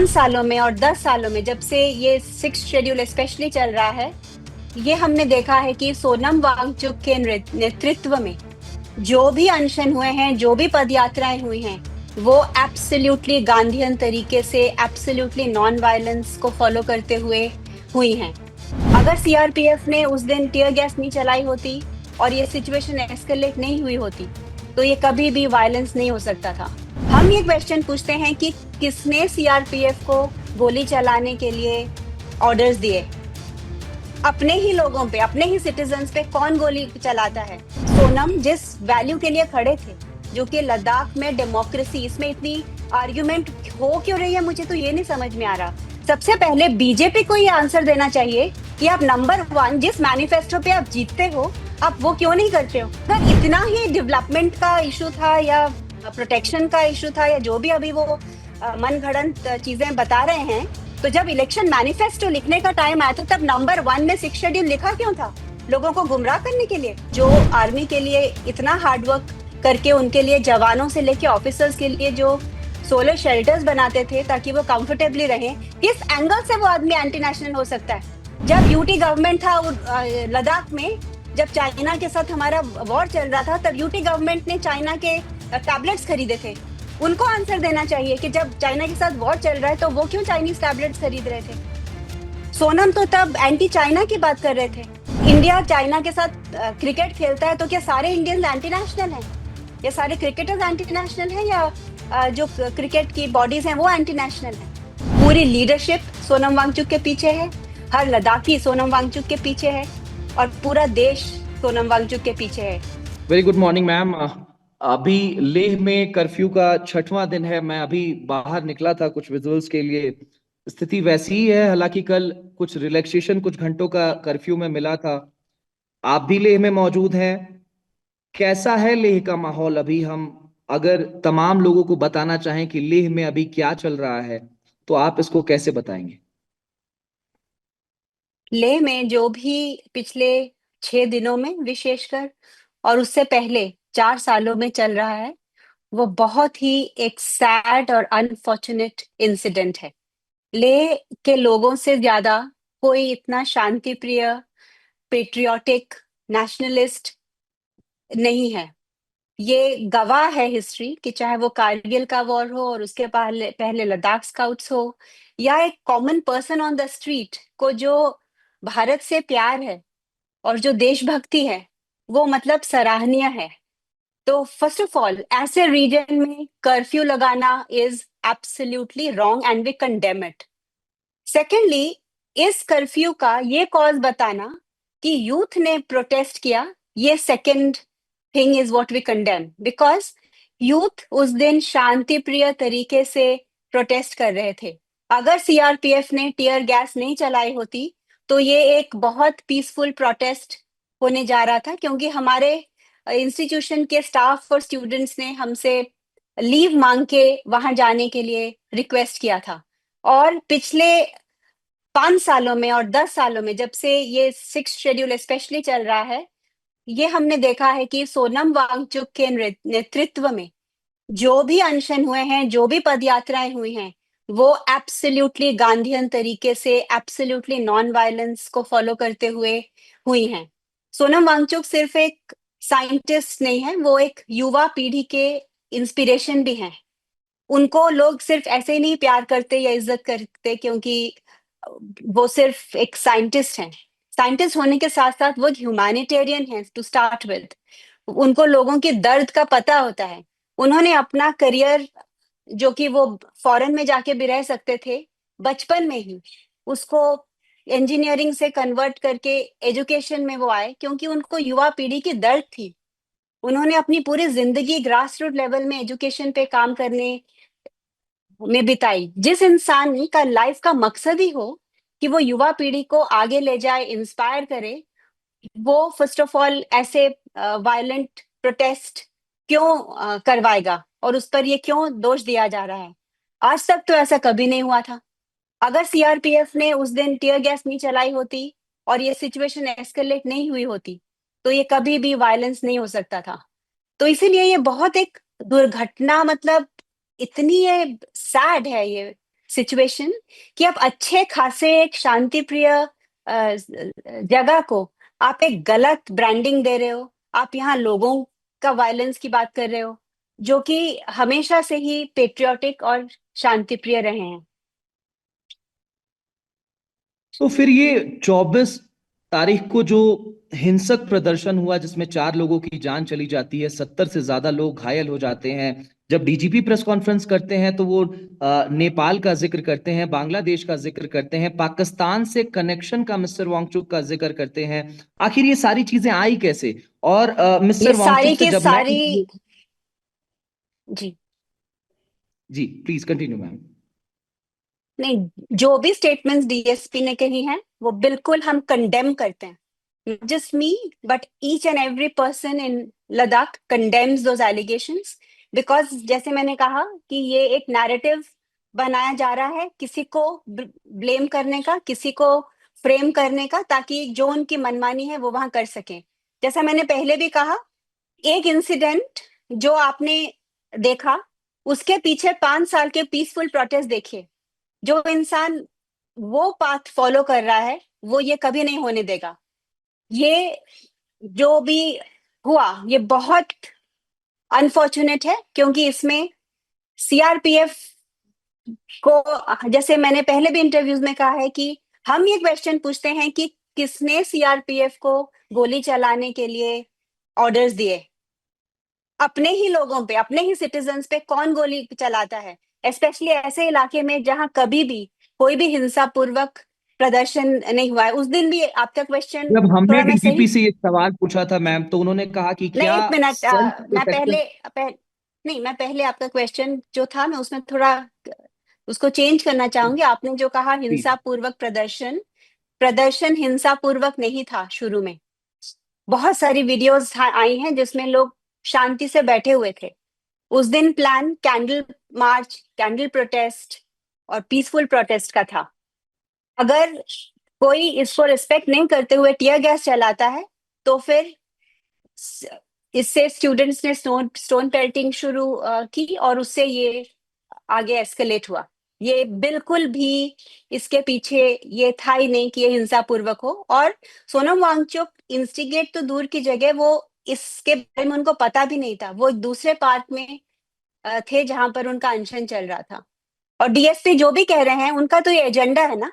5 सालों में और 10 सालों में जब से ये 6th शेड्यूल स्पेशली चल रहा है, ये हमने देखा है कि सोनम वांगचुक के नेतृत्व में जो भी अनशन हुए हैं, जो भी पदयात्राएं हुई हैं, वो एब्सोल्युटली गांधीयन तरीके से, एब्सोल्युटली नॉन वायलेंस को फॉलो करते हुए हुई हैं। अगर सीआरपीएफ ने उस दिन टीयर गैस नहीं चलाई होती और ये सिचुएशन एस्केलेट नहीं हुई होती, तो ये कभी भी वायलेंस नहीं हो सकता था। हम ये क्वेश्चन पूछते हैं कि किसने सीआरपीएफ को गोली चलाने के लिए ऑर्डर्स दिए? अपने ही लोगों पे, अपने ही सिटीजन्स पे कौन गोली चलाता है? सोनम जिस वैल्यू के लिए खड़े थे, जो कि लद्दाख में डेमोक्रेसी, इसमें इतनी आर्ग्यूमेंट हो क्यों रही है, मुझे तो ये नहीं समझ में आ रहा। सबसे पहले बीजेपी को ये आंसर देना चाहिए कि आप नंबर 1 जिस मैनिफेस्टो पे आप जीतते हो, आप वो क्यों नहीं करते हो? अगर इतना ही डेवलपमेंट का इशू था या प्रोटेक्शन का इशू था या जो भी अभी वो मनगढ़ंत चीजें बता रहे हैं, तो जब इलेक्शन मैनिफेस्टो लिखने का टाइम आया था, तब नंबर 1 में 6 शेड्यूल लिखा क्यों था? लोगों को गुमराह करने के लिए? जो आर्मी के लिए इतना हार्डवर्क करके, उनके लिए जवानों से लेके ऑफिसर्स के लिए जो सोलर शेल्टर्स बनाते थे ताकि वो कंफर्टेबली रहें, किस एंगल से वो आदमी एंटी नेशनल हो सकता है? जब यूटी गवर्नमेंट था लद्दाख में, जब चाइना के साथ हमारा वॉर चल रहा था, तब यूटी गवर्नमेंट ने चाइना के टैबलेट्स खरीदे थे। उनको आंसर देना चाहिए कि जब चाइना के साथ वॉर चल रहा है तो वो क्यों चाइनीज टैबलेट्स खरीद रहे थे? सोनम तो तब एंटी चाइना की बात कर रहे थे। इंडिया चाइना के साथ क्रिकेट खेलता है तो क्या सारे इंडियंस एंटी नेशनल हैं? या सारे क्रिकेटर्स एंटी नेशनल हैं? या जो क्रिकेट की बॉडीज हैं वो एंटी नेशनल हैं? पूरी लीडरशिप सोनम वांगचुक के पीछे है, हर लद्दाखी सोनम वांगचुक के पीछे है और पूरा देश सोनम वांगचुक के पीछे है। Very good morning ma'am. अभी लेह में कर्फ्यू का 6वां दिन है। मैं अभी बाहर निकला था कुछ विजुअल्स के लिए। स्थिति वैसी ही है, हालांकि कल कुछ रिलैक्सेशन कुछ घंटों का कर्फ्यू में मिला था। आप भी लेह में मौजूद हैं। कैसा है लेह का माहौल अभी? हम अगर तमाम लोगों को बताना चाहें कि लेह में अभी क्या चल रहा है, तो आप इसको कैसे बताएंगे? लेह में जो भी पिछले 6 दिनों में विशेषकर और उससे पहले 4 सालों में चल रहा है, वो बहुत ही एक सैड और अनफॉर्चुनेट इंसिडेंट है। लेह के लोगों से ज्यादा कोई इतना शांति प्रिय, पेट्रियोटिक, नेशनलिस्ट नहीं है। ये गवाह है हिस्ट्री कि चाहे वो कारगिल का वॉर हो और उसके पहले पहले लद्दाख स्काउट्स हो, या एक common person on the street को जो भारत से प्यार है और जो देशभक्ति है, वो मतलब सराहनीय है। तो फर्स्ट ऑफ ऑल, ऐसे रीजन में कर्फ्यू लगाना is absolutely wrong and we condemn it. Secondly, इस कर्फ्यू का ये कॉज बताना कि यूथ ने प्रोटेस्ट किया, ये second thing is what we condemn, because youth उस दिन शांति प्रिय तरीके से प्रोटेस्ट कर रहे थे। अगर सीआरपीएफ ने टीयर गैस नहीं चलाई होती तो ये एक बहुत पीसफुल प्रोटेस्ट होने जा रहा था, क्योंकि हमारे इंस्टीट्यूशन के स्टाफ और स्टूडेंट्स ने हमसे लीव मांग के वहां जाने के लिए रिक्वेस्ट किया था। और पिछले 5 सालों में और 10 सालों में जब से ये 6th शेड्यूल स्पेशली चल रहा है, ये हमने देखा है कि सोनम वांगचुक के नेतृत्व में जो भी अनशन हुए हैं, जो भी पदयात्राएं हुई हैं, वो एब्सोल्युटली गांधीयन तरीके से, एब्सोल्युटली नॉन वायलेंस को फॉलो करते हुए हुई हैं। सोनम वांगचुक सिर्फ एक साइंटिस्ट नहीं है, वो एक युवा पीढ़ी के इंस्पिरेशन भी हैं। उनको लोग सिर्फ ऐसे ही नहीं प्यार करते या इज्जत करते क्योंकि वो सिर्फ एक साइंटिस्ट हैं। साइंटिस्ट होने के साथ साथ वो ह्यूमैनिटेरियन हैं टू स्टार्ट विद। उनको लोगों के दर्द का पता होता है। उन्होंने अपना करियर, जो कि वो फॉरेन में जाके भी रह सकते थे, बचपन में ही उसको इंजीनियरिंग से कन्वर्ट करके एजुकेशन में वो आए, क्योंकि उनको युवा पीढ़ी की दर्द थी। उन्होंने अपनी पूरी जिंदगी ग्रास रूट लेवल में एजुकेशन पे काम करने में बिताई। जिस इंसान का लाइफ का मकसद ही हो कि वो युवा पीढ़ी को आगे ले जाए, इंस्पायर करे, वो फर्स्ट ऑफ ऑल ऐसे वायलेंट प्रोटेस्ट क्यों करवाएगा और उस पर ये क्यों दोष दिया जा रहा है? आज तक तो ऐसा कभी नहीं हुआ था। अगर सीआरपीएफ ने उस दिन टीयर गैस नहीं चलाई होती और ये सिचुएशन एस्केलेट नहीं हुई होती, तो ये कभी भी वायलेंस नहीं हो सकता था। तो इसीलिए ये बहुत एक दुर्घटना, मतलब इतनी ये सैड है, ये सिचुएशन कि आप अच्छे खासे एक शांति प्रिय जगह को आप एक गलत ब्रांडिंग दे रहे हो। आप यहाँ लोगों का वायलेंस की बात कर रहे हो, जो कि हमेशा से ही पेट्रियोटिक और शांति प्रिय रहे हैं। तो फिर ये 24 तारीख को जो हिंसक प्रदर्शन हुआ जिसमें 4 लोगों की जान चली जाती है, 70 से ज्यादा लोग घायल हो जाते हैं, जब डीजीपी प्रेस कॉन्फ्रेंस करते हैं तो वो नेपाल का जिक्र करते हैं, बांग्लादेश का जिक्र करते हैं, पाकिस्तान से कनेक्शन का मिस्टर वांगचुक का जिक्र करते हैं। आखिर ये सारी चीजें आई कैसे? और ये मिस्टर सारी वांगचुक से की जब मैं सारी जी जी प्लीज कंटिन्यू मैम। नहीं, जो भी स्टेटमेंट्स डीएसपी ने कही हैं वो बिल्कुल हम कंडेम करते हैं। Not just me, but each and every person in Ladakh condemns those allegations because जैसे मैंने कहा कि ये एक नैरेटिव बनाया जा रहा है किसी को ब्लेम करने का, किसी को फ्रेम करने का, ताकि जो उनकी मनमानी है वो वहां कर सके। जैसा मैंने पहले भी कहा, एक इंसिडेंट जो आपने देखा, उसके पीछे 5 साल के पीसफुल प्रोटेस्ट देखिए। जो इंसान वो पाथ फॉलो कर रहा है वो ये कभी नहीं होने देगा। ये जो भी हुआ ये बहुत अनफॉर्चुनेट है, क्योंकि इसमें सीआरपीएफ को, जैसे मैंने पहले भी इंटरव्यूज में कहा है कि हम ये क्वेश्चन पूछते हैं कि किसने सीआरपीएफ को गोली चलाने के लिए ऑर्डर्स दिए। अपने ही लोगों पे, अपने ही सिटीजन्स पे कौन गोली चलाता है, स्पेशली ऐसे इलाके में जहां कभी भी कोई भी हिंसा पूर्वक प्रदर्शन नहीं हुआ है। उस दिन भी आपका क्वेश्चन जब हमने थोड़ा मैं डीजीपी सही, से ये सवाल पूछा था मैम, तो उन्होंने कहा कि नहीं क्या एक मिनट, सेल्फ मैं प्रोटेक्शन। नहीं, मैं पहले आपका क्वेश्चन जो था मैं उसमें थोड़ा उसको चेंज करना चाहूंगी। आपने जो कहा हिंसा पूर्वक प्रदर्शन, प्रदर्शन हिंसा पूर्वक नहीं था शुरू में। बहुत सारी वीडियोस आई हैं जिसमें लोग शांति से बैठे हुए थे। उस दिन plan candle march, candle protest और पीसफुल प्रोटेस्ट का था। अगर कोई इसको रिस्पेक्ट नहीं करते हुए टीयर गैस चलाता है तो फिर इससे स्टूडेंट्स ने स्टोन स्टोन पेल्टिंग शुरू की और उससे ये आगे एस्केलेट हुआ। ये बिल्कुल भी इसके पीछे ये था ही नहीं कि ये हिंसा पूर्वक हो। और सोनम वांगचुक इंस्टिगेट तो दूर की जगह, वो इसके बारे में उनको पता भी नहीं था। वो एक दूसरे पार्क में थे जहां पर उनका अनशन चल रहा था। और डीएसपी जो भी कह रहे हैं उनका तो ये एजेंडा है ना,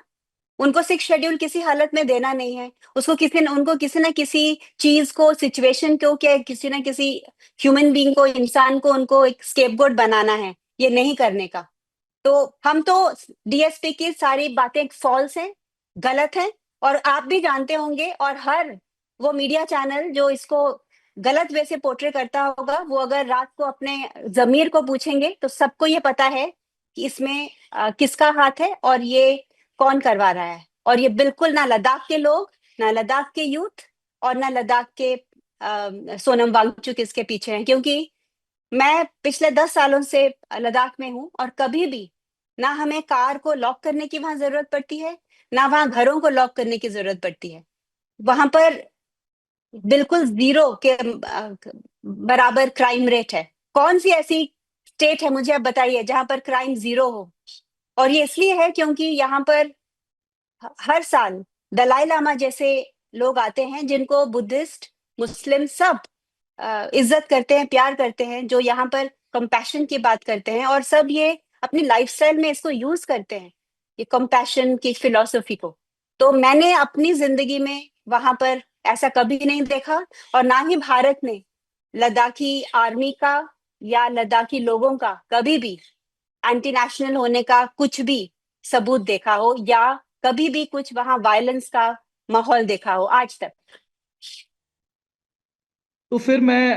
उनको 6 शेड्यूल किसी हालत में देना नहीं है। उसको उनको किसी ना किसी चीज को, सिचुएशन को, क्या किसी ना किसी ह्यूमन बीइंग को, इंसान को उनको एक स्केपगोट बनाना है, ये नहीं करने का। तो हम तो डीएसपी की सारी बातें फॉल्स हैं, गलत हैं। और आप भी जानते होंगे, और हर वो मीडिया चैनल जो इसको गलत वे से पोर्ट्रे करता होगा, वो अगर रात को अपने जमीर को पूछेंगे तो सबको ये पता है कि इसमें किसका हाथ है और ये कौन करवा रहा है। और ये बिल्कुल ना लद्दाख के लोग, ना लद्दाख के यूथ और ना लद्दाख के सोनम वांगचुक इसके पीछे हैं। क्योंकि मैं पिछले 10 सालों से लद्दाख में हूँ और कभी भी ना हमें कार को लॉक करने की वहां जरूरत पड़ती है, ना वहां घरों को लॉक करने की जरूरत पड़ती है। वहां पर बिल्कुल जीरो के बराबर क्राइम रेट है। कौन सी ऐसी स्टेट है, मुझे आप बताइए, जहां पर क्राइम जीरो हो? और ये इसलिए है क्योंकि यहाँ पर हर साल दलाई लामा जैसे लोग आते हैं जिनको बुद्धिस्ट, मुस्लिम सब इज्जत करते हैं, प्यार करते हैं, जो यहाँ पर कंपैशन की बात करते हैं, और सब ये अपनी लाइफस्टाइल में इसको यूज करते हैं, ये कंपैशन की फिलॉसफी को। तो मैंने अपनी जिंदगी में वहां पर ऐसा कभी नहीं देखा, और ना ही भारत ने लद्दाखी आर्मी का या लद्दाखी लोगों का कभी भी एंटी नेशनल होने का कुछ भी सबूत देखा हो, या कभी भी कुछ वहां वायलेंस का माहौल देखा हो आज तक। तो फिर मैं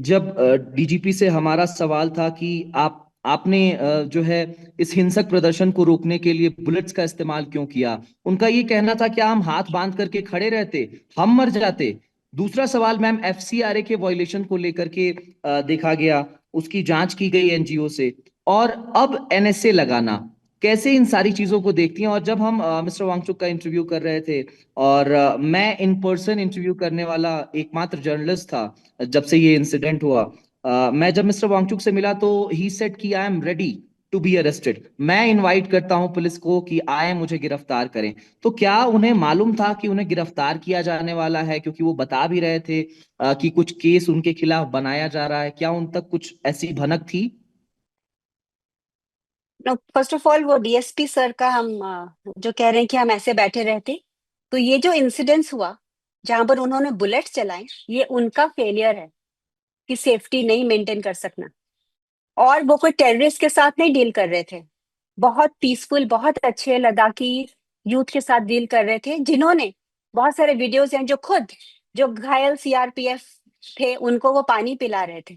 जब डीजीपी से हमारा सवाल था कि आपने जो है इस हिंसक प्रदर्शन को रोकने के लिए बुलेट्स का इस्तेमाल क्यों किया, उनका ये कहना था क्या हम हाथ बांध करके खड़े रहते, हम मर जाते। दूसरा सवाल मैम, एफसीआरए के वॉयलेशन को लेकर के देखा गया, उसकी जांच की गई एनजीओ से, और अब एनएसए लगाना, कैसे इन सारी चीजों को देखती हैं? और जब हम मिस्टर वांगचुक का इंटरव्यू कर रहे थे, और मैं इन पर्सन इंटरव्यू करने वाला एकमात्र जर्नलिस्ट था जब से ये इंसिडेंट हुआ, मैं जब मिस्टर वांगचुक से मिला तो ही सेड कि I am ready, to be arrested. मैं इनवाइट करता हूं पुलिस को कि आए मुझे गिरफ्तार करें। तो क्या उन्हें मालूम था कि उन्हें गिरफ्तार किया जाने वाला है? क्योंकि वो बता भी रहे थे कि कुछ केस उनके खिलाफ बनाया जा रहा है। क्या उन तक कुछ ऐसी भनक थी? फर्स्ट ऑफ ऑल वो डीएसपी सर का हम जो कह रहे हैं कि हम ऐसे बैठे रहते, तो ये जो इंसिडेंस हुआ जहां पर उन्होंने बुलेट चलाए, ये उनका फेलियर है कि सेफ्टी नहीं मेंटेन कर सकना। और वो कोई टेररिस्ट के साथ नहीं डील कर रहे थे, बहुत पीसफुल, बहुत अच्छे लद्दाखी यूथ के साथ डील कर रहे थे, जिन्होंने, बहुत सारे वीडियोस हैं जो खुद, जो घायल सीआरपीएफ थे उनको वो पानी पिला रहे थे।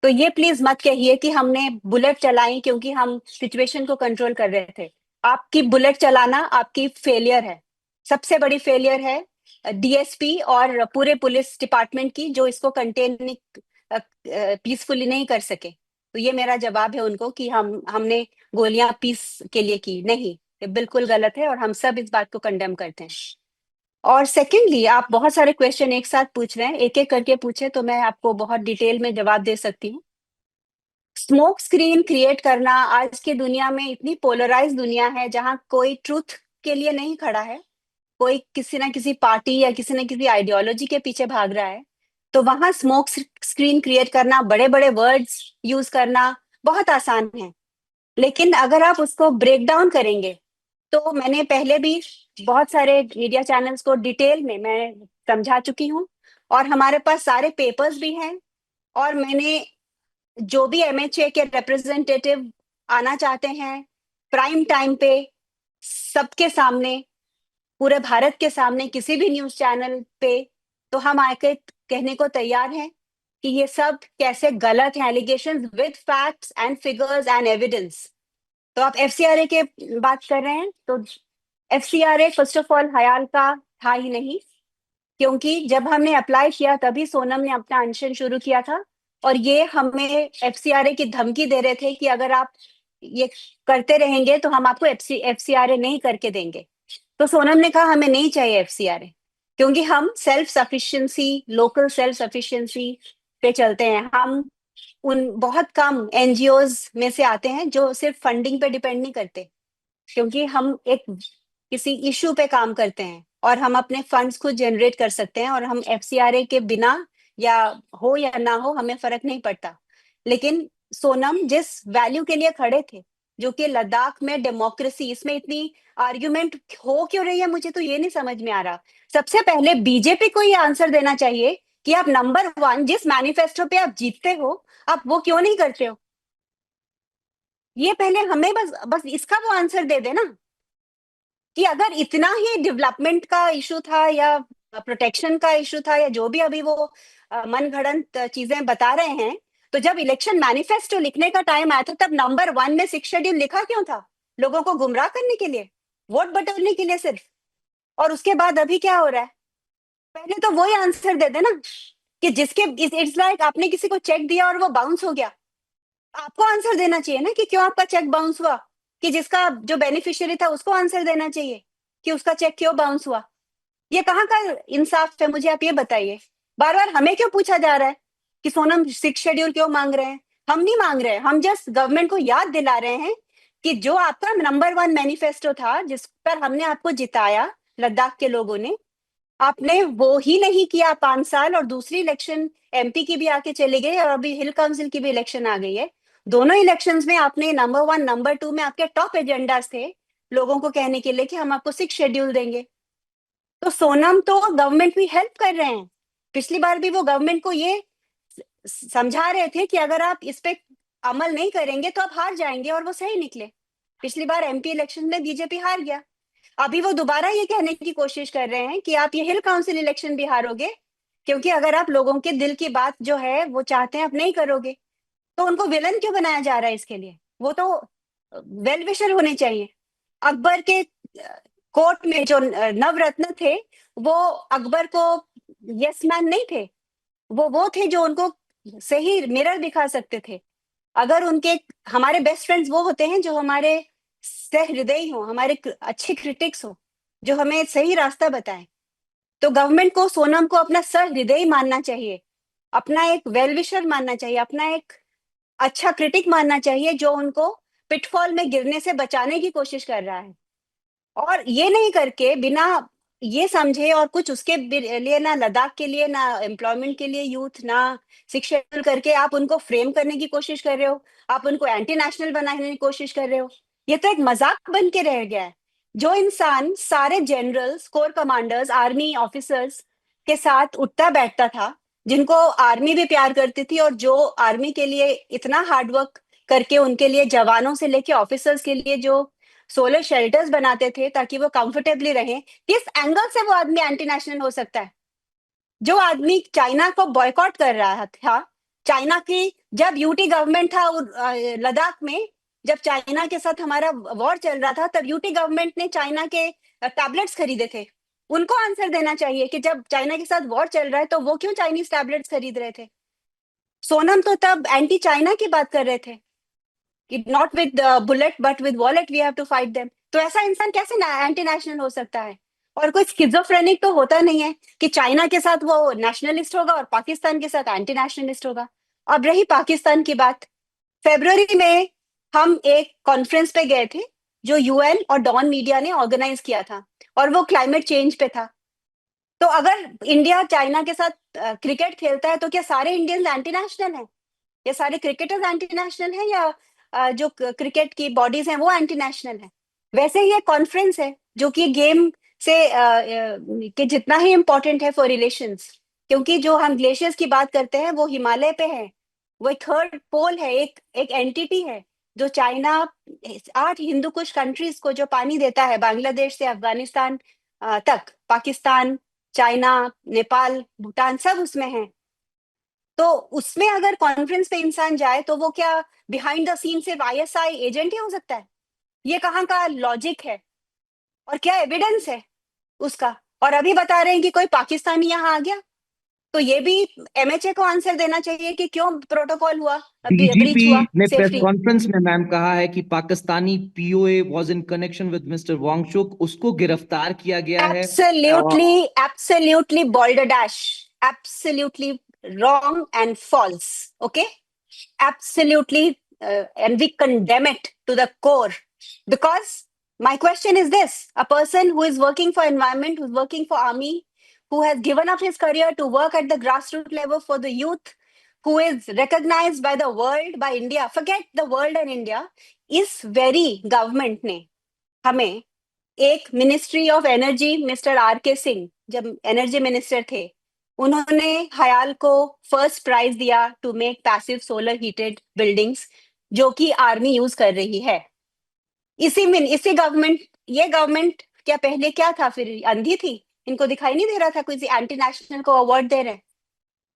तो ये प्लीज मत कहिए कि हमने बुलेट चलाई क्योंकि हम सिचुएशन को कंट्रोल कर रहे थे। आपकी बुलेट चलाना आपकी फेलियर है, सबसे बड़ी फेलियर है डीएसपी और पूरे पुलिस डिपार्टमेंट की, जो इसको कंटेन पीसफुली नहीं कर सके। तो ये मेरा जवाब है उनको कि हमने गोलियां पीस के लिए की नहीं, ये बिल्कुल गलत है और हम सब इस बात को कंडेम करते हैं। और सेकेंडली, आप बहुत सारे क्वेश्चन एक साथ पूछ रहे हैं, एक एक करके पूछे तो मैं आपको बहुत डिटेल में जवाब दे सकती हूँ। स्मोक स्क्रीन क्रिएट करना, आज की दुनिया में इतनी पोलराइज दुनिया है जहां कोई ट्रूथ के लिए नहीं खड़ा है, कोई किसी ना किसी पार्टी या किसी ना किसी आइडियोलॉजी के पीछे भाग रहा है, तो वहां स्मोक स्क्रीन क्रिएट करना, बड़े बड़े वर्ड्स यूज करना बहुत आसान है। लेकिन अगर आप उसको ब्रेक डाउन करेंगे, तो मैंने पहले भी बहुत सारे मीडिया चैनल्स को डिटेल में मैं समझा चुकी हूँ, और हमारे पास सारे पेपर्स भी हैं। और मैंने, जो भी एमएचए के रिप्रेजेंटेटिव आना चाहते हैं प्राइम टाइम पे, सबके सामने, पूरे भारत के सामने, किसी भी न्यूज चैनल पे, तो हम आके कहने को तैयार हैं कि ये सब कैसे गलत है, allegations with facts and figures and evidence. तो आप एफसीआरए के बात कर रहे हैं, तो एफसीआरए फर्स्ट ऑफ ऑल हयाल का था ही नहीं, क्योंकि जब हमने अप्लाई किया तभी सोनम ने अपना अनशन शुरू किया था, और ये हमें एफसीआरए की धमकी दे रहे थे कि अगर आप ये करते रहेंगे तो हम आपको एफसीआरए नहीं करके देंगे। तो सोनम ने कहा हमें नहीं चाहिए एफसीआरए, क्योंकि हम self sufficiency, local self sufficiency पे चलते हैं। हम उन बहुत कम एनजीओज में से आते हैं जो सिर्फ फंडिंग पे डिपेंड नहीं करते, क्योंकि हम एक किसी इशू पे काम करते हैं और हम अपने फंड्स खुद जनरेट कर सकते हैं, और हम एफसीआरए के बिना, या हो या ना हो, हमें फर्क नहीं पड़ता। लेकिन सोनम जिस वैल्यू के लिए खड़े थे, जो कि लद्दाख में डेमोक्रेसी, इसमें इतनी आर्ग्यूमेंट हो क्यों रही है, मुझे तो ये नहीं समझ में आ रहा। सबसे पहले बीजेपी को ये आंसर देना चाहिए कि आप नंबर वन, जिस मैनिफेस्टो पे आप जीतते हो, आप वो क्यों नहीं करते हो। ये पहले हमें बस बस इसका वो आंसर दे देना कि अगर इतना ही डेवलपमेंट का इशू था या प्रोटेक्शन का इशू था, या जो भी अभी वो मन घड़ंत चीजें बता रहे हैं, तो जब इलेक्शन मैनिफेस्टो लिखने का टाइम आया था तब नंबर वन में सिक्स शेड्यूल लिखा क्यों था? लोगों को गुमराह करने के लिए, वोट बटोरने के लिए सिर्फ। और उसके बाद अभी क्या हो रहा है? पहले तो वही आंसर दे देना कि जिसके, इट्स लाइक आपने किसी को चेक दिया और वो बाउंस हो गया, आपको आंसर देना चाहिए ना कि क्यों आपका चेक बाउंस हुआ, कि जिसका जो बेनिफिशियरी था उसको आंसर देना चाहिए कि उसका चेक क्यों बाउंस हुआ। ये कहाँ का इंसाफ है, मुझे आप ये बताइए। बार बार हमें क्यों पूछा जा रहा है कि सोनम सिक्स शेड्यूल क्यों मांग रहे हैं? हम नहीं मांग रहे हैं, हम जस्ट गवर्नमेंट को याद दिला रहे हैं कि जो आपका नंबर वन मैनिफेस्टो था, जिस पर हमने आपको जिताया, लद्दाख के लोगों ने, आपने वो ही नहीं किया 5 साल, और दूसरी इलेक्शन एमपी की भी आके चली गई, और अभी हिल काउंसिल की भी इलेक्शन आ गई है। दोनों इलेक्शंस में आपने नंबर वन, नंबर टू में आपके टॉप एजेंडास थे लोगों को कहने के लिए कि हम आपको सिक्स शेड्यूल देंगे। तो सोनम तो गवर्नमेंट भी हेल्प कर रहे हैं। पिछली बार भी वो गवर्नमेंट को ये समझा रहे थे कि अगर आप इस पे अमल नहीं करेंगे तो आप हार जाएंगे, और वो सही निकले। पिछली बार एमपी इलेक्शन में बीजेपी हार गया। अभी वो दोबारा ये कहने की कोशिश कर रहे हैं कि आप ये हिल काउंसिल इलेक्शन भी हारोगे, क्योंकि अगर आप लोगों के दिल की बात जो है वो चाहते हैं आप नहीं करोगे। तो उनको विलन क्यों बनाया जा रहा है इसके लिए? वो तो वेल विशर होने चाहिए। अकबर के कोर्ट में जो नवरत्न थे, वो अकबर को यस मैन नहीं थे, वो थे जो उनको सही मिरर दिखा सकते थे। अगर उनके, हमारे बेस्ट फ्रेंड्स वो होते हैं जो हमारे सहृदयी हो, हमारे अच्छे क्रिटिक्स हो, जो हमें सही रास्ता बताएं। तो गवर्नमेंट को सोनम को अपना सहृदयी मानना चाहिए, अपना एक वेल विशर मानना चाहिए, अपना एक अच्छा क्रिटिक मानना चाहिए, जो उनको पिटफॉल में गिरने से बचाने की कोशिश कर रहा है। और ये नहीं करके, बिना ये समझे और कुछ उसके लिए, ना लद्दाख के लिए, ना एम्प्लॉयमेंट के लिए यूथ, ना शिक्षा करके आप उनको फ्रेम करने की कोशिश कर रहे हो, आप उनको एंटी नेशनल बनाने की कोशिश कर रहे हो। ये तो एक मजाक बन के रह गया है। जो इंसान सारे generals, core commanders, army officers के साथ उठता बैठता था, जिनको आर्मी भी प्यार करती थी, और जो आर्मी के लिए इतना हार्डवर्क करके उनके लिए, जवानों से लेके ऑफिसर्स के लिए जो सोलर शेल्टर्स बनाते थे ताकि वो कंफर्टेबली रहें, किस एंगल से वो आदमी एंटी नेशनल हो सकता है? जो आदमी चाइना को बॉयकॉट कर रहा था, चाइना की, जब यूटी गवर्नमेंट था लद्दाख में, जब चाइना के साथ हमारा वॉर चल रहा था, तब यूटी गवर्नमेंट ने चाइना के टैबलेट्स खरीदे थे। उनको आंसर देना चाहिए कि जब चाइना के साथ वॉर चल रहा है तो वो क्यों चाइनीज टैबलेट्स खरीद रहे थे। सोनम तो तब एंटी चाइना की बात कर रहे थे कि not with bullet but with ballot we have to fight them. तो ऐसा इंसान कैसे एंटी नेशनल हो सकता है? और कोई स्किजोफ्रेनिक तो होता नहीं है कि चाइना के साथ वो नेशनलिस्ट होगा और पाकिस्तान के साथ एंटी नेशनलिस्ट होगा। अब रही पाकिस्तान की बात, फेब्रुवरी में हम एक कॉन्फ्रेंस पे गए थे जो यूएन और डॉन मीडिया ने ऑर्गेनाइज किया था, और वो क्लाइमेट चेंज पे था। तो अगर इंडिया चाइना के साथ क्रिकेट खेलता है तो क्या सारे इंडियंस एंटी नेशनल हैं? ये सारे क्रिकेटर्स एंटी नेशनल हैं, या जो क्रिकेट की बॉडीज हैं वो एंटी नेशनल है? वैसे ही एक कॉन्फ्रेंस है जो कि गेम से के जितना ही इम्पोर्टेंट है फॉर रिलेशंस, क्योंकि जो हम ग्लेशियर्स की बात करते हैं वो हिमालय पे है, वो एक थर्ड पोल है, एक एक एंटिटी है। जो चाइना 8 हिंदू कुश कंट्रीज को जो पानी देता है, बांग्लादेश से अफगानिस्तान तक, पाकिस्तान, चाइना, नेपाल, भूटान सब उसमें है। तो उसमें अगर कॉन्फ्रेंस पे इंसान जाए तो वो क्या बिहाइंड द सीन सिर्फ आईएसआई एजेंट ही हो सकता है? ये कहाँ का लॉजिक है और क्या एविडेंस है उसका? और अभी बता रहे हैं कि कोई पाकिस्तानी यहाँ आ गया, तो ये भी एमएचए को आंसर देना चाहिए कि क्यों प्रोटोकॉल हुआ, डीजीपी ब्रीच हुआ ने प्रेस सेफली। कॉन्फ्रेंस में मैम कहा है कि Pakistani PIO was in connection with mister Wangchuk, उसको गिरफ्तार किया गया है। Absolutely, absolutely balderdash. Absolutely wrong and false. Okay? Absolutely, and we condemn it to the core. Because my question is this: a person who is working for environment, who's working for army, who has given up his career to work at the grassroots level for the youth, who is recognized by the world, by India, forget the world and India, इस very government ने हमें एक ministry of energy, mister R K Singh जब energy minister थे, उन्होंने हयाल को first prize दिया to make passive solar heated buildings, जो कि आर्मी यूज कर रही है। इसी गवर्नमेंट, ये गवर्नमेंट क्या पहले क्या था फिर, अंधी थी? इनको दिखाई नहीं दे रहा था कोई एंटी नेशनल को अवार्ड दे रहे हैं?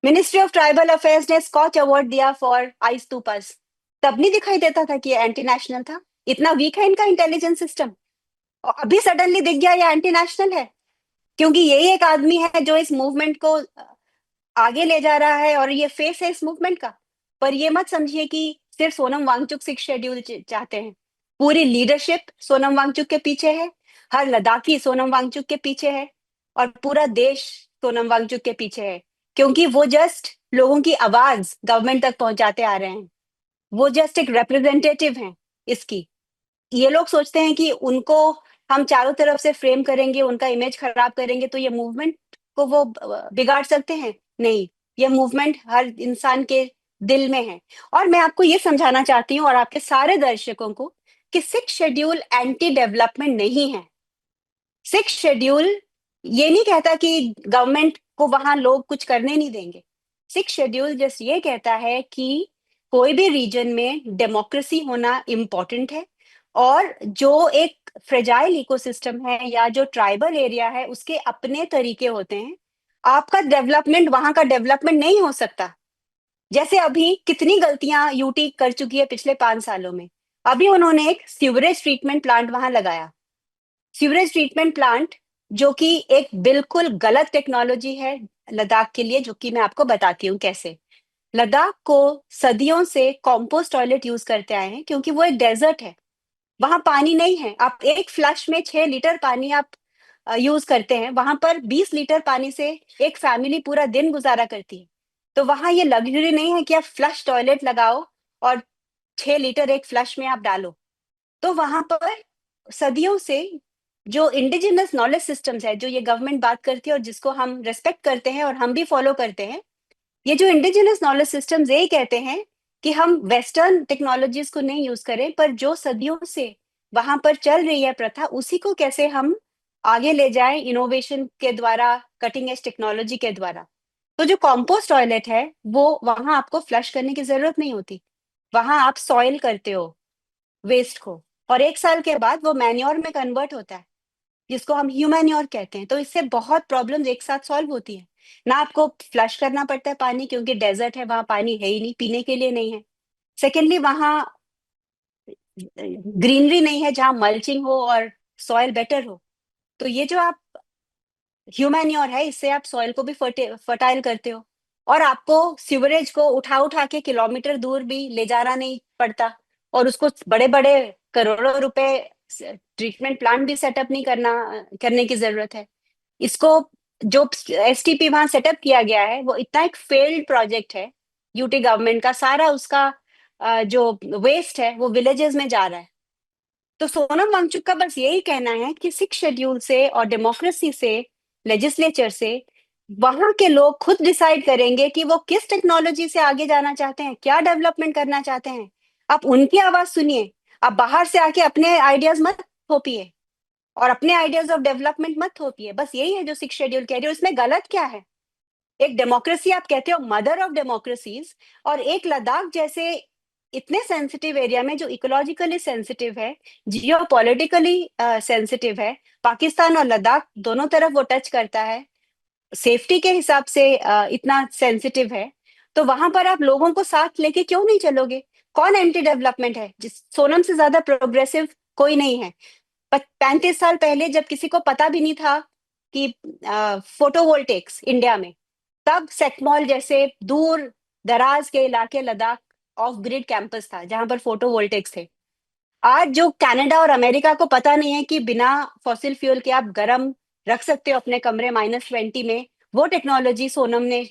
मिनिस्ट्री ऑफ ट्राइबल अफेयर्स ने स्कॉच अवार्ड दिया फॉर आइस टूपर्स, तब नहीं दिखाई देता था कि ये एंटी नेशनल था? इतना वीक है इनका इंटेलिजेंस सिस्टम, और अभी सडनली दिख गया ये एंटी नेशनल है, क्योंकि यही एक आदमी है जो इस मूवमेंट को आगे ले जा रहा है और ये फेस है इस मूवमेंट का। पर ये मत समझिए कि सिर्फ सोनम वांगचुक सिक्स शेड्यूल चाहते हैं। पूरी लीडरशिप सोनम वांगचुक के पीछे है, हर लद्दाखी सोनम वांगचुक के पीछे है, और पूरा देश सोनम वांगचुक के पीछे है, क्योंकि वो जस्ट लोगों की आवाज गवर्नमेंट तक पहुंचाते आ रहे हैं। वो जस्ट एक रिप्रेजेंटेटिव हैं इसकी। ये लोग सोचते हैं कि उनको हम चारों तरफ से फ्रेम करेंगे, उनका इमेज खराब करेंगे तो ये मूवमेंट को वो बिगाड़ सकते हैं। नहीं, ये मूवमेंट हर इंसान के दिल में है। और मैं आपको ये समझाना चाहती हूँ और आपके सारे दर्शकों को कि सिक्स शेड्यूल एंटी डेवलपमेंट नहीं है। सिक्स शेड्यूल ये नहीं कहता कि गवर्नमेंट को वहां लोग कुछ करने नहीं देंगे। सिक्स शेड्यूल जस्ट ये कहता है कि कोई भी रीजन में डेमोक्रेसी होना इम्पोर्टेंट है, और जो एक फ्रेजाइल इकोसिस्टम है या जो ट्राइबल एरिया है उसके अपने तरीके होते हैं। आपका डेवलपमेंट वहां का डेवलपमेंट नहीं हो सकता। जैसे अभी कितनी गलतियां यूटी कर चुकी है पिछले 5 सालों में। अभी उन्होंने एक सीवरेज ट्रीटमेंट प्लांट वहां लगाया, सीवरेज ट्रीटमेंट प्लांट, जो कि एक बिल्कुल गलत टेक्नोलॉजी है लद्दाख के लिए, जो कि मैं आपको बताती हूँ कैसे। लद्दाख को सदियों से कॉम्पोस्ट टॉयलेट यूज करते आए हैं, क्योंकि वो एक डेजर्ट है, वहां पानी नहीं है। आप एक फ्लश में 6 लीटर पानी आप यूज करते हैं, वहां पर 20 लीटर पानी से एक फैमिली पूरा दिन गुजारा करती है। तो वहां ये लग्जरी नहीं है कि आप फ्लश टॉयलेट लगाओ और 6 लीटर एक फ्लश में आप डालो। तो वहां पर सदियों से जो इंडिजिनस नॉलेज सिस्टम्स है, जो ये गवर्नमेंट बात करती है और जिसको हम रेस्पेक्ट करते हैं और हम भी फॉलो करते हैं, ये जो इंडिजिनस नॉलेज सिस्टम्स यही कहते हैं कि हम वेस्टर्न टेक्नोलॉजीज को नहीं यूज करें, पर जो सदियों से वहां पर चल रही है प्रथा, उसी को कैसे हम आगे ले जाएं इनोवेशन के द्वारा, कटिंग एज टेक्नोलॉजी के द्वारा। तो जो कॉम्पोस्ट टॉयलेट है, वो वहां आपको फ्लश करने की जरूरत नहीं होती। वहां आप सॉइल करते हो वेस्ट को, और 1 साल के बाद वो मैन्योर में कन्वर्ट होता है, जिसको हम ह्यूमैन्योर कहते हैं। तो इससे बहुत प्रॉब्लम्स एक साथ सॉल्व होती है। ना आपको फ्लश करना पड़ता है पानी, क्योंकि डेजर्ट है, वहां पानी है ही नहीं, पीने के लिए नहीं है। सेकेंडली, वहां ग्रीनरी नहीं है जहां मल्चिंग हो और सॉइल बेटर हो। तो ये जो आप ह्यूमैन्योर है, इससे आप सॉइल को भी फर्टाइल करते हो, और आपको सीवरेज को उठा उठा के किलोमीटर दूर भी ले जाना नहीं पड़ता, और उसको बड़े बड़े करोड़ों रुपए ट्रीटमेंट प्लांट भी सेटअप नहीं करने की जरूरत है। इसको जो एसटीपी वहां सेटअप किया गया है, वो इतना एक फेल्ड प्रोजेक्ट है। यूटी गवर्नमेंट का सारा उसका जो वेस्ट है वो विलेजेस में जा रहा है। तो सोनम वांगचुक का बस यही कहना है कि 6 शेड्यूल से और डेमोक्रेसी से, लेजिस्लेचर से, वहां के लोग खुद डिसाइड करेंगे कि वो किस टेक्नोलॉजी से आगे जाना चाहते हैं, क्या डेवलपमेंट करना चाहते हैं। आप उनकी आवाज सुनिए। आप बाहर से आके अपने आइडियाज मत थोपिए, और अपने आइडियाज ऑफ डेवलपमेंट मत थोपिए। बस यही है जो 6 शेड्यूल कह रही हो। इसमें गलत क्या है? एक डेमोक्रेसी आप कहते हो, मदर ऑफ डेमोक्रेसीज, और एक लद्दाख जैसे इतने सेंसिटिव एरिया में, जो इकोलॉजिकली सेंसिटिव है, जियो पॉलिटिकली सेंसिटिव है, पाकिस्तान और लद्दाख दोनों तरफ वो टच करता है, सेफ्टी के हिसाब से इतना सेंसिटिव है। तो वहां पर आप लोगों को साथ लेके क्यों नहीं चलोगे? कौन एंटी डेवलपमेंट है? जिस सोनम से ज्यादा प्रोग्रेसिव कोई नहीं है। 35 साल पहले जब किसी को पता भी नहीं था कि फोटोवोल्टेक्स इंडिया में, तब सेक्मॉल जैसे दूर दराज के इलाके, लद्दाख ऑफ ग्रिड कैंपस था जहां पर फोटोवोल्टेक्स थे। आज जो कनाडा और अमेरिका को पता नहीं है कि बिना फॉसिल फ्यूल के आप गर्म रख सकते हो अपने कमरे -20 में, वो टेक्नोलॉजी सोनम ने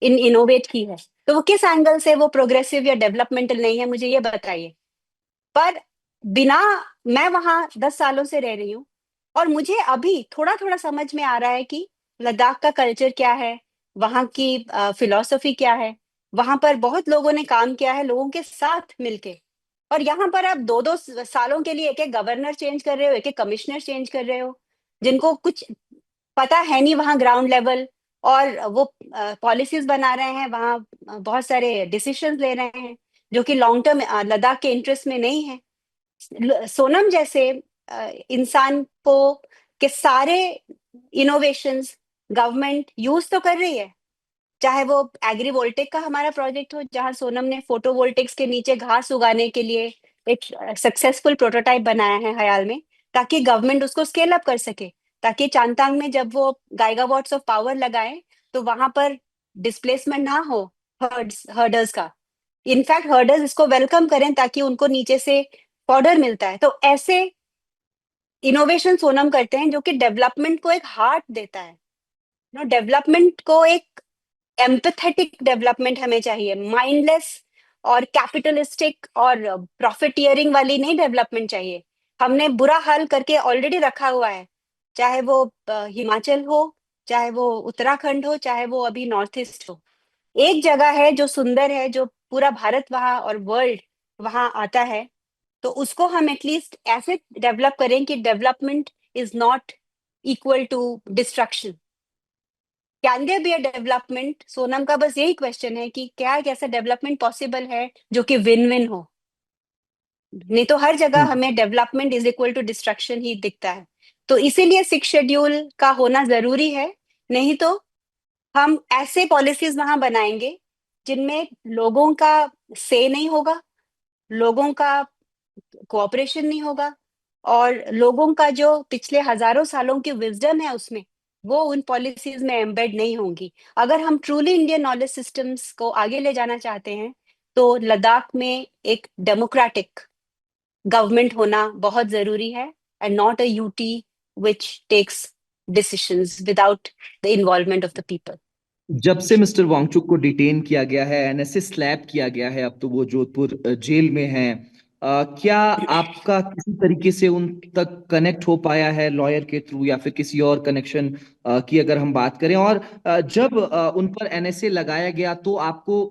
इनोवेट की है। तो वो किस एंगल से वो प्रोग्रेसिव या डेवलपमेंटल नहीं है, मुझे ये बताइए। पर बिना, मैं वहां 10 सालों से रह रही हूँ, और मुझे अभी थोड़ा थोड़ा समझ में आ रहा है कि लद्दाख का कल्चर क्या है, वहाँ की फिलॉसफी क्या है। वहां पर बहुत लोगों ने काम किया है लोगों के साथ मिलके, और यहाँ पर आप 2-2 सालों के लिए एक एक गवर्नर चेंज कर रहे हो, एक एक कमिश्नर चेंज कर रहे हो, जिनको कुछ पता है नहीं वहाँ ग्राउंड लेवल, और वो पॉलिसीज बना रहे हैं वहाँ, बहुत सारे डिसीजंस ले रहे हैं जो कि लॉन्ग टर्म लद्दाख के इंटरेस्ट में नहीं है। सोनम जैसे इंसान को के सारे इनोवेशंस गवर्नमेंट यूज तो कर रही है। चाहे वो एग्रीवोल्टिक का हमारा प्रोजेक्ट हो, जहां सोनम ने फोटोवोल्टिक्स के नीचे घास उगाने के लिए एक सक्सेसफुल प्रोटोटाइप बनाया है हाल में, ताकि गवर्नमेंट उसको स्केल अप कर सके, ताकि चांगतांग में जब वो गाइगावॉट्स ऑफ पावर लगाए, तो वहां पर डिस्प्लेसमेंट ना हो हर्डर्स का। इनफैक्ट हर्डर्स इसको वेलकम करें, ताकि उनको नीचे से फॉडर मिलता है। तो ऐसे इनोवेशन सोनम करते हैं जो कि डेवलपमेंट को एक हार्ट देता है। नो, डेवलपमेंट को एक एम्पथेटिक डेवलपमेंट हमें चाहिए, माइंडलेस और कैपिटलिस्टिक और प्रॉफिटियरिंग वाली नहीं डेवलपमेंट चाहिए। हमने बुरा हाल करके ऑलरेडी रखा हुआ है, चाहे वो हिमाचल हो, चाहे वो उत्तराखंड हो, चाहे वो अभी नॉर्थ ईस्ट हो। एक जगह है जो सुंदर है, जो पूरा भारत वहां और वर्ल्ड वहां आता है, तो उसको हम एटलीस्ट ऐसे डेवलप करें कि development is not equal to destruction. Can there be a development? Sonam का बस यही क्वेश्चन है कि क्या एक ऐसा डेवलपमेंट पॉसिबल है जो कि विन विन हो। नहीं तो हर जगह हम्म। हमें development is equal to destruction ही दिखता है। तो इसीलिए 6 शेड्यूल का होना जरूरी है। नहीं तो हम ऐसे पॉलिसीज वहां बनाएंगे जिनमें लोगों का से नहीं होगा, लोगों का कोऑपरेशन नहीं होगा, और लोगों का जो पिछले हजारों सालों की विजडम है उसमें, वो उन पॉलिसीज में एम्बेड नहीं होंगी। अगर हम ट्रूली इंडियन नॉलेज सिस्टम्स को आगे ले जाना चाहते हैं, तो लद्दाख में एक डेमोक्रेटिक गवर्नमेंट होना बहुत जरूरी है, and not a UT which takes decisions without the involvement of the people. जब से मिस्टर वांगचुक को डिटेन किया गया है, एनएसए स्लैप किया गया है, अब तो वो जोधपुर जेल में हैं, क्या आपका किसी तरीके से उन तक कनेक्ट हो पाया है लॉयर के थ्रू या फिर किसी और कनेक्शन की अगर हम बात करें? और जब उन पर एनएसए लगाया गया तो आपको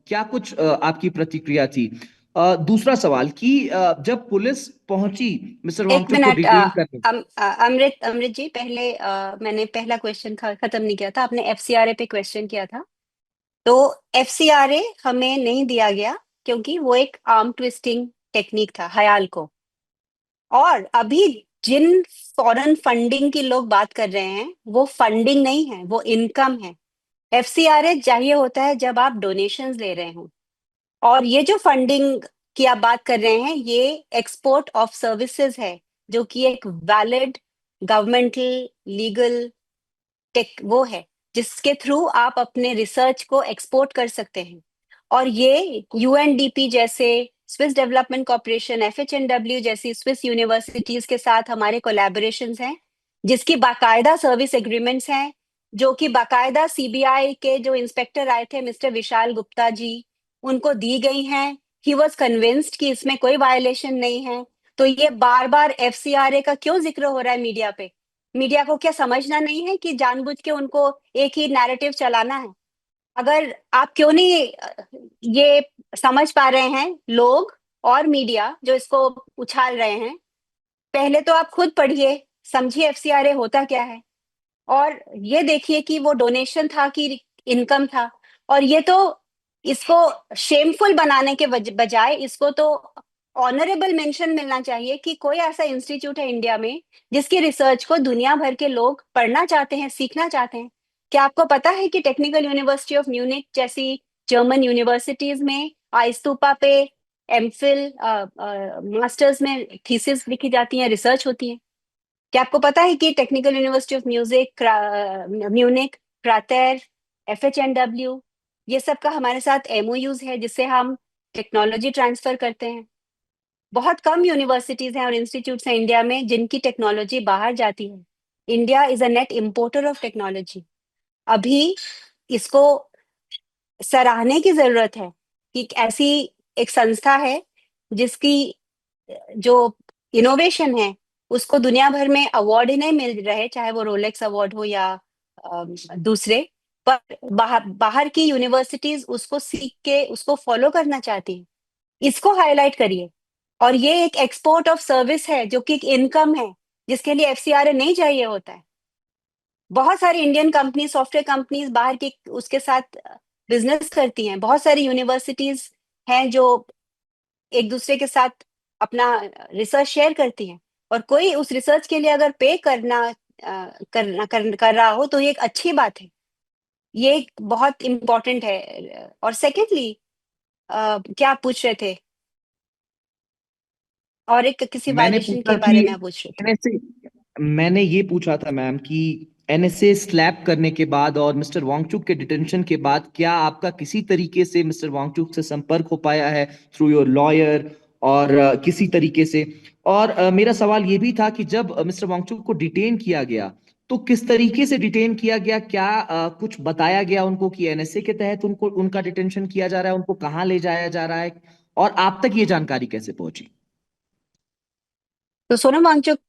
क्या कुछ आपकी प्रतिक्रिया थी? दूसरा सवाल कि जब पुलिस पहुंची मिस्टर एक वांगचुक को मिनट। डिटेन करने। अमृत अमृत जी, पहले मैंने पहला क्वेश्चन खत्म नहीं किया था। आपने एफसीआरए पे क्वेश्चन किया था। तो एफसीआरए हमें नहीं दिया गया क्योंकि वो एक आर्म ट्विस्टिंग टेक्निक था हयाल को। और अभी जिन फॉरेन फंडिंग की लोग बात कर रहे हैं, वो फंडिंग नहीं है, वो इनकम है। एफसीआरए चाहिए होता है जब आप डोनेशंस ले रहे हो। और ये जो फंडिंग की आप बात कर रहे हैं, ये एक्सपोर्ट ऑफ सर्विसेज है, जो कि एक वैलिड गवर्नमेंटल लीगल टेक वो है, जिसके थ्रू आप अपने रिसर्च को एक्सपोर्ट कर सकते हैं। और ये यूएनडीपी जैसे, स्विस डेवलपमेंट कॉरपोरेशन, एफएचएनडब्ल्यू जैसी स्विस यूनिवर्सिटीज के साथ हमारे कोलैबोरेशंस हैं, जिसकी बाकायदा सर्विस एग्रीमेंट्स हैं, जो कि बाकायदा सीबीआई के जो इंस्पेक्टर आए थे मिस्टर विशाल गुप्ता जी, उनको दी गई हैं। ही वॉज कन्विंस्ड कि इसमें कोई वायलेशन नहीं है। तो ये बार बार एफसीआरए का क्यों जिक्र हो रहा है मीडिया पे? मीडिया को क्या समझना नहीं है कि जानबूझ के उनको एक ही नैरेटिव चलाना है? अगर आप क्यों नहीं ये समझ पा रहे हैं, लोग और मीडिया जो इसको उछाल रहे हैं, पहले तो आप खुद पढ़िए, समझिए एफसीआरए होता क्या है। और ये देखिए कि वो डोनेशन था कि इनकम था। और ये तो, इसको शेमफुल बनाने के बजाय इसको तो ऑनरेबल मेंशन मिलना चाहिए कि कोई ऐसा इंस्टीट्यूट है इंडिया में जिसकी रिसर्च को दुनिया भर के लोग पढ़ना चाहते हैं, सीखना चाहते हैं। क्या आपको पता है कि टेक्निकल यूनिवर्सिटी ऑफ म्यूनिक जैसी जर्मन यूनिवर्सिटीज में आइस्तूपा पे एमफिल मास्टर्स में थीसिस लिखी जाती हैं, रिसर्च होती है? क्या आपको पता है कि technical university of music Munich, क्रातेर, एफएचएनडब्ल्यू, ये सब का हमारे साथ एमओयूज है, जिससे हम टेक्नोलॉजी ट्रांसफर करते हैं? बहुत कम यूनिवर्सिटीज हैं और इंस्टीट्यूट्स हैं इंडिया में जिनकी टेक्नोलॉजी बाहर जाती है। India is a net importer of technology. अभी इसको सराहने की जरूरत है कि ऐसी एक संस्था है जिसकी जो इनोवेशन है, उसको दुनिया भर में अवार्ड ही नहीं मिल रहे, चाहे वो रोलेक्स अवार्ड हो या दूसरे। पर बाहर बाहर की यूनिवर्सिटीज उसको सीख के उसको फॉलो करना चाहती हैं। इसको हाईलाइट करिए। और ये एक एक्सपोर्ट ऑफ सर्विस है, जो कि एक इनकम है, जिसके लिए एफसीआरए नहीं चाहिए होता है। बहुत सारी इंडियन कंपनी, सॉफ्टवेयर कंपनीज बाहर की उसके साथ बिजनेस करती हैं। बहुत सारी यूनिवर्सिटीज हैं जो एक दूसरे के साथ अपना रिसर्च शेयर करती हैं। और कोई उस रिसर्च के लिए अगर पे कर रहा हो तो ये एक अच्छी बात है। ये एक बहुत इम्पोर्टेंट है। और सेकेंडली, क्या आप पूछ रहे थे? और एक किसी मैंने वायलेशन पूछा के कि बारे में आप पूछ रहे थे। एनएसए मैंने ये पूछा था मैम कि एनएसए स्लैप करने के बाद और मिस्टर वांगचुक के डिटेंशन के बाद क्या आपका किसी तरीके से मिस्टर वांगचुक से संपर्क हो पाया है थ्रू योर लॉयर और किसी तरीके से? और मेरा सवाल ये भी था कि जब मिस्टर वांगचुक को डिटेन किया गया तो किस तरीके से डिटेन किया गया? क्या कुछ बताया गया उनको कि एनएसए के तहत उनको उनका डिटेंशन किया जा रहा है, उनको कहाँ ले जाया जा रहा है, और आप तक ये जानकारी कैसे पहुंची? तो सोनम वांगचुक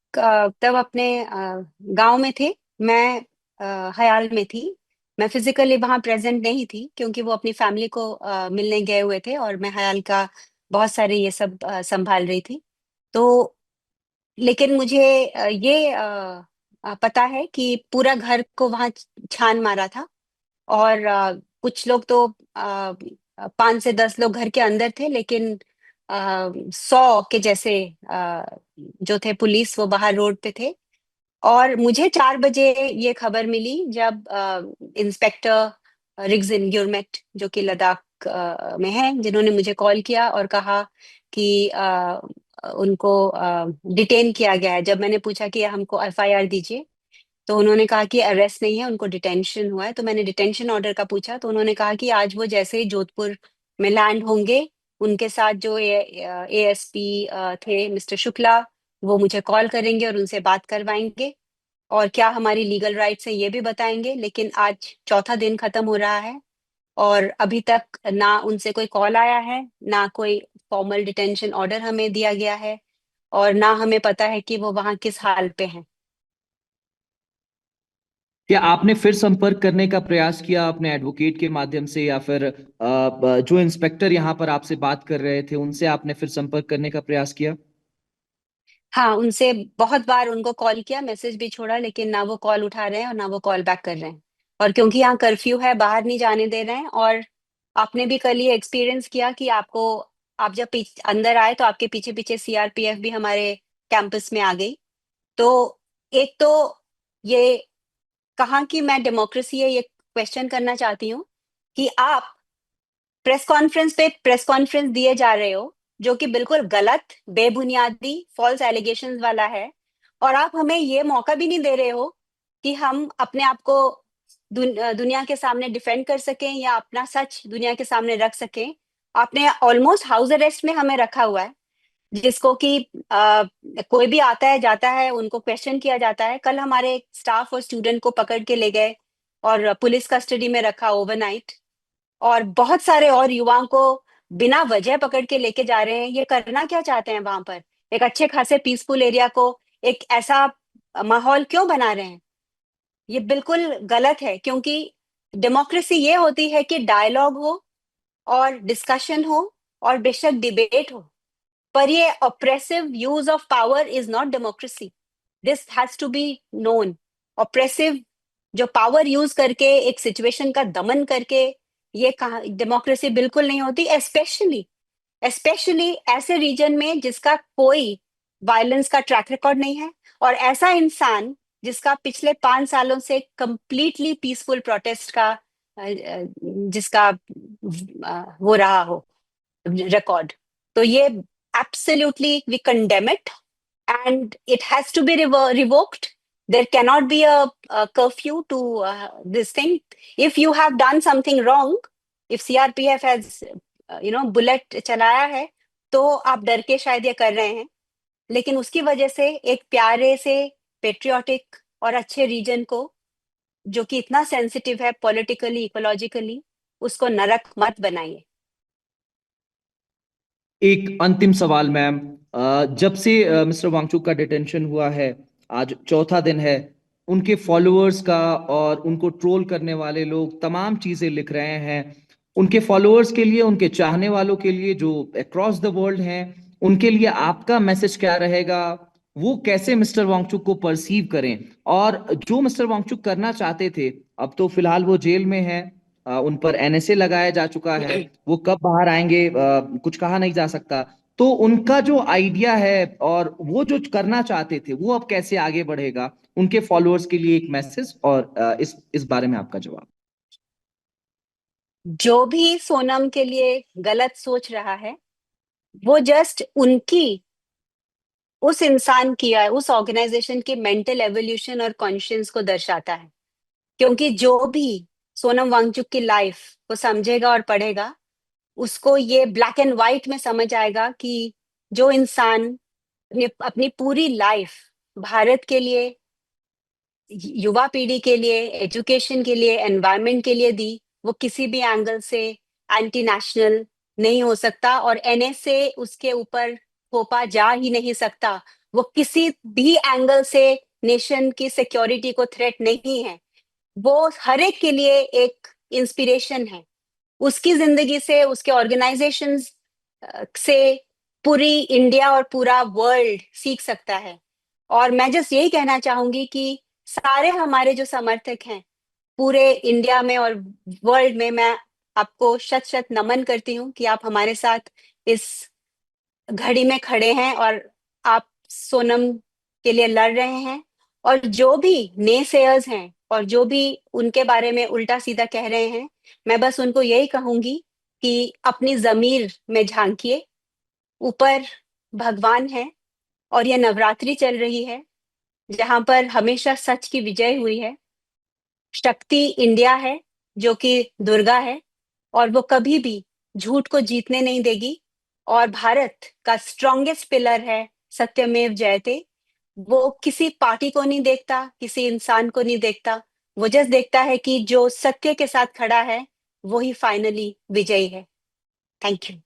तब अपने गांव में थे। मैं हयाल में थी। मैं फिजिकली वहां प्रेजेंट नहीं थी क्योंकि वो अपनी फैमिली को मिलने गए हुए थे, और मैं हयाल का बहुत सारे ये सब संभाल रही थी। तो लेकिन मुझे पता है कि पूरा घर को वहां छान मारा था। और कुछ लोग तो 5 से 10 लोग घर के अंदर थे, लेकिन 100 के जैसे जो थे पुलिस, वो बाहर रोड पे थे। और मुझे 4 बजे ये खबर मिली जब इंस्पेक्टर रिग्जिन गुरमेट, जो कि लद्दाख में है, जिन्होंने मुझे कॉल किया और कहा कि उनको डिटेन किया गया है। जब मैंने पूछा कि हमको एफआईआर दीजिए, तो उन्होंने कहा कि अरेस्ट नहीं है, उनको डिटेंशन हुआ है। तो मैंने डिटेंशन ऑर्डर का पूछा, तो उन्होंने कहा कि आज वो जैसे ही जोधपुर में लैंड होंगे, उनके साथ जो एएसपी थे मिस्टर शुक्ला, वो मुझे कॉल करेंगे और उनसे बात करवाएंगे, और क्या हमारी लीगल राइट्स है ये भी बताएंगे। लेकिन आज चौथा दिन खत्म हो रहा है और अभी तक ना उनसे कोई कॉल आया है, ना कोई फॉर्मल डिटेंशन ऑर्डर हमें दिया गया है, और ना हमें पता है कि वो वहाँ किस हाल पे हैं। क्या आपने फिर संपर्क करने का प्रयास किया अपने एडवोकेट के माध्यम से, या फिर जो इंस्पेक्टर यहाँ पर आपसे बात कर रहे थे उनसे आपने फिर संपर्क करने का प्रयास किया? हाँ, उनसे बहुत बार उनको कॉल किया, मैसेज भी छोड़ा, लेकिन ना वो कॉल उठा रहे हैं और ना वो कॉल बैक कर रहे हैं। और क्योंकि यहाँ कर्फ्यू है, बाहर नहीं जाने दे रहे हैं। और आपने भी कल ये एक्सपीरियंस किया कि आपको, आप जब अंदर आए तो आपके पीछे पीछे सीआरपीएफ भी हमारे कैंपस में आ गई। तो एक तो ये कहाँ की मैं डेमोक्रेसी है, ये क्वेश्चन करना चाहती हूँ कि आप प्रेस कॉन्फ्रेंस दिए जा रहे हो, जो कि बिल्कुल गलत, बेबुनियादी, फॉल्स एलिगेशंस वाला है। और आप हमें ये मौका भी नहीं दे रहे हो कि हम अपने आप को दुनिया के सामने डिफेंड कर सकें या अपना सच दुनिया के सामने रख सकें। आपने ऑलमोस्ट हाउस अरेस्ट में हमें रखा हुआ है, जिसको कि कोई भी आता है जाता है, उनको क्वेश्चन किया जाता है। कल हमारे स्टाफ और स्टूडेंट को पकड़ के ले गए और पुलिस कस्टडी में रखा ओवरनाइट। और बहुत सारे और युवाओं को बिना वजह पकड़ के लेके जा रहे हैं। ये करना क्या चाहते हैं वहां पर? एक अच्छे खासे पीसफुल एरिया को एक ऐसा माहौल क्यों बना रहे हैं? ये बिल्कुल गलत है, क्योंकि डेमोक्रेसी ये होती है कि डायलॉग हो और डिस्कशन हो और बेशक डिबेट हो। पर ये oppressive use of power is not democracy. This has to be known. Oppressive जो पावर यूज करके एक सिचुएशन का दमन करके, ये कहा डेमोक्रेसी बिल्कुल नहीं होती। स्पेशली स्पेशली ऐसे रीजन में जिसका कोई वायलेंस का ट्रैक रिकॉर्ड नहीं है, और ऐसा इंसान जिसका पिछले 5 सालों से कंप्लीटली पीसफुल प्रोटेस्ट का जिसका वो रहा हो record. तो ये absolutely we condemn it, and it has to be revoked. There cannot be a curfew to this thing. If you have done something wrong, if CRPF has bullet चलाया है, तो आप डर के शायद ये कर रहे हैं। लेकिन उसकी वजह से एक प्यारे से पेट्रियोटिक और अच्छे रीजन को, जो कि इतना सेंसिटिव है पॉलिटिकली इकोलॉजिकली, उसको नरक मत बनाइए। एक अंतिम सवाल मैम, जब से मिस्टर वांगचुक का डिटेंशन हुआ है, आज चौथा दिन है, उनके फॉलोअर्स का और उनको ट्रोल करने वाले लोग तमाम चीजें लिख रहे हैं। उनके फॉलोअर्स के लिए, उनके चाहने वालों के लिए जो अक्रॉस द वर्ल्ड हैं, उनके लिए आपका मैसेज क्या रहेगा? वो कैसे मिस्टर वांगचुक को परसीव करें? और जो मिस्टर वांगचुक करना चाहते थे, अब तो फिलहाल वो जेल में है, उन पर एनएसए लगाया जा चुका है, वो कब बाहर आएंगे कुछ कहा नहीं जा सकता। तो उनका जो आइडिया है और वो जो करना चाहते थे, वो अब कैसे आगे बढ़ेगा? उनके फॉलोअर्स के लिए एक मैसेज, और इस बारे में आपका जवाब। जो भी सोनम के लिए गलत सोच रहा है, वो जस्ट उनकी, उस इंसान की या उस ऑर्गेनाइजेशन की मेंटल एवोल्यूशन और कॉन्शियस को दर्शाता है। क्योंकि जो भी सोनम वांगचुक की लाइफ को समझेगा और पढ़ेगा, उसको ये ब्लैक एंड व्हाइट में समझ आएगा कि जो इंसान ने अपनी पूरी लाइफ भारत के लिए, युवा पीढ़ी के लिए, एजुकेशन के लिए, एनवायरनमेंट के लिए दी, वो किसी भी एंगल से एंटी नेशनल नहीं हो सकता, और एनएसए उसके ऊपर थोपा जा ही नहीं सकता। वो किसी भी एंगल से नेशन की सिक्योरिटी को थ्रेट नहीं है। वो हर एक के लिए एक इंस्पिरेशन है। उसकी जिंदगी से, उसके ऑर्गेनाइजेशंस से पूरी इंडिया और पूरा वर्ल्ड सीख सकता है। और मैं जस्ट यही कहना चाहूंगी कि सारे हमारे जो समर्थक हैं पूरे इंडिया में और वर्ल्ड में, मैं आपको शत शत नमन करती हूँ कि आप हमारे साथ इस घड़ी में खड़े हैं और आप सोनम के लिए लड़ रहे हैं। और जो भी नेसेयर्स हैं और जो भी उनके बारे में उल्टा सीधा कह रहे हैं, मैं बस उनको यही कहूंगी कि अपनी जमीर में झांकिए। ऊपर भगवान है, और ये नवरात्रि चल रही है, जहां पर हमेशा सच की विजय हुई है। शक्ति इंडिया है, जो कि दुर्गा है, और वो कभी भी झूठ को जीतने नहीं देगी। और भारत का स्ट्रॉन्गेस्ट पिलर है सत्यमेव जयते। वो किसी पार्टी को नहीं देखता, किसी इंसान को नहीं देखता। वो जस्ट देखता है कि जो सत्य के साथ खड़ा है, वो ही फाइनली विजयी है। Thank you.